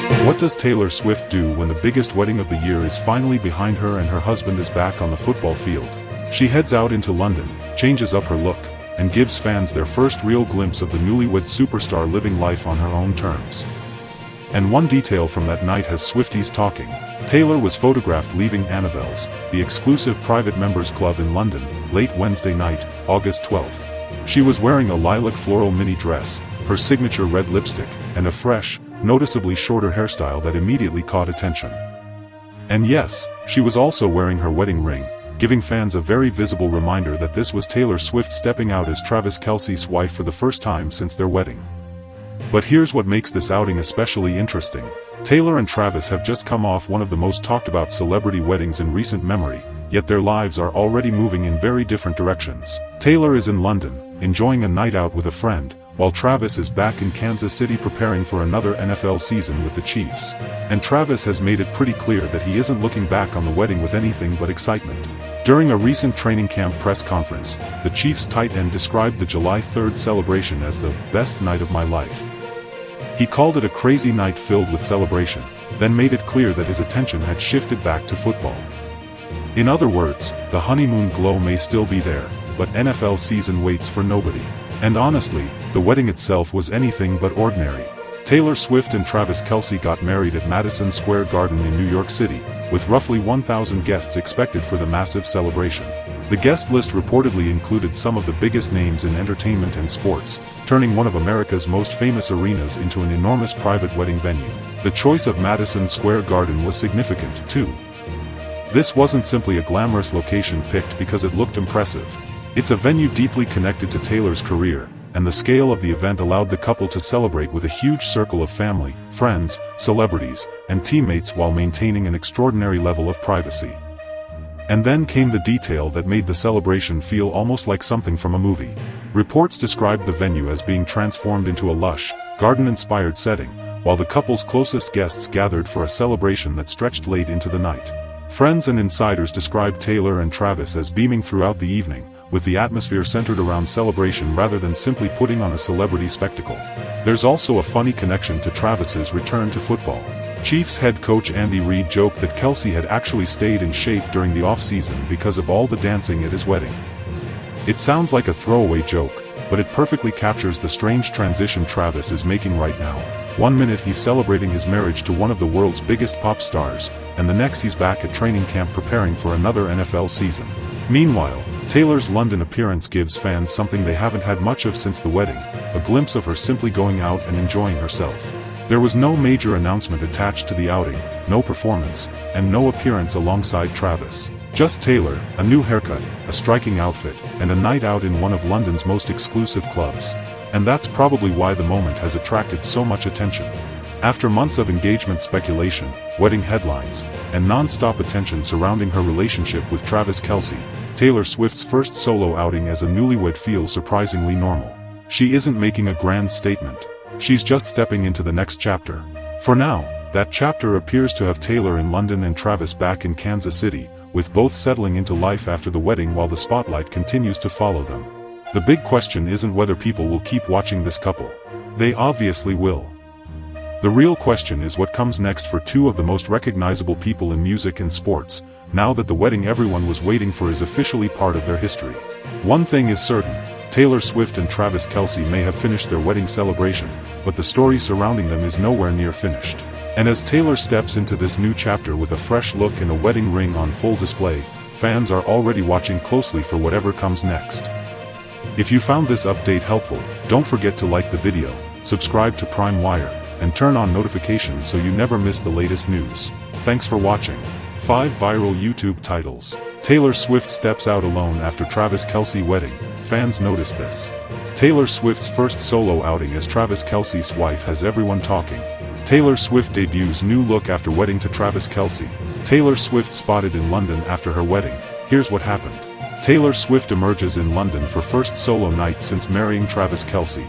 What does Taylor Swift do when the biggest wedding of the year is finally behind her and her husband is back on the football field? She heads out into London, changes up her look, and gives fans their first real glimpse of the newlywed superstar living life on her own terms. And one detail from that night has Swifties talking. Taylor was photographed leaving Annabel's, the exclusive private members club in London, late Wednesday night, August 12th. She was wearing a lilac floral mini dress, her signature red lipstick, and a fresh, noticeably shorter hairstyle that immediately caught attention. And yes, she was also wearing her wedding ring, giving fans a very visible reminder that this was Taylor Swift stepping out as Travis Kelce's wife for the first time since their wedding. But here's what makes this outing especially interesting. Taylor and Travis have just come off one of the most talked about celebrity weddings in recent memory, yet their lives are already moving in very different directions. Taylor is in London, enjoying a night out with a friend, while Travis is back in Kansas City preparing for another NFL season with the Chiefs. And Travis has made it pretty clear that he isn't looking back on the wedding with anything but excitement. During a recent training camp press conference, the Chiefs tight end described the July 3rd celebration as the best night of my life. He called it a crazy night filled with celebration, then made it clear that his attention had shifted back to football. In other words, the honeymoon glow may still be there, but NFL season waits for nobody. And honestly, the wedding itself was anything but ordinary. Taylor Swift and Travis Kelce got married at Madison Square Garden in New York City, with roughly 1,000 guests expected for the massive celebration. The guest list reportedly included some of the biggest names in entertainment and sports, turning one of America's most famous arenas into an enormous private wedding venue. The choice of Madison Square Garden was significant, too. This wasn't simply a glamorous location picked because it looked impressive. It's a venue deeply connected to Taylor's career, and the scale of the event allowed the couple to celebrate with a huge circle of family, friends, celebrities, and teammates while maintaining an extraordinary level of privacy. And then came the detail that made the celebration feel almost like something from a movie. Reports described the venue as being transformed into a lush, garden-inspired setting, while the couple's closest guests gathered for a celebration that stretched late into the night. Friends and insiders described Taylor and Travis as beaming throughout the evening, with the atmosphere centered around celebration rather than simply putting on a celebrity spectacle. There's also a funny connection to Travis's return to football. Chiefs head coach Andy Reid joked that Kelce had actually stayed in shape during the off-season because of all the dancing at his wedding. It sounds like a throwaway joke, but it perfectly captures the strange transition Travis is making right now. One minute he's celebrating his marriage to one of the world's biggest pop stars, and the next he's back at training camp preparing for another NFL season. Meanwhile, Taylor's London appearance gives fans something they haven't had much of since the wedding, a glimpse of her simply going out and enjoying herself. There was no major announcement attached to the outing, no performance, and no appearance alongside Travis. Just Taylor, a new haircut, a striking outfit, and a night out in one of London's most exclusive clubs. And that's probably why the moment has attracted so much attention. After months of engagement speculation, wedding headlines, and non-stop attention surrounding her relationship with Travis Kelce, Taylor Swift's first solo outing as a newlywed feels surprisingly normal. She isn't making a grand statement. She's just stepping into the next chapter. For now, that chapter appears to have Taylor in London and Travis back in Kansas City, with both settling into life after the wedding while the spotlight continues to follow them. The big question isn't whether people will keep watching this couple. They obviously will. The real question is what comes next for two of the most recognizable people in music and sports, now that the wedding everyone was waiting for is officially part of their history. One thing is certain, Taylor Swift and Travis Kelce may have finished their wedding celebration, but the story surrounding them is nowhere near finished. And as Taylor steps into this new chapter with a fresh look and a wedding ring on full display, fans are already watching closely for whatever comes next. If you found this update helpful, don't forget to like the video, subscribe to Prime Wire, and turn on notifications so you never miss the latest news. Thanks for watching. 5 viral YouTube titles. Taylor Swift steps out alone after Travis Kelce wedding. Fans notice this. Taylor Swift's first solo outing as Travis Kelce's wife has everyone talking. Taylor Swift debuts new look after wedding to Travis Kelce. Taylor Swift spotted in London after her wedding. Here's what happened. Taylor Swift emerges in London for first solo night since marrying Travis Kelce.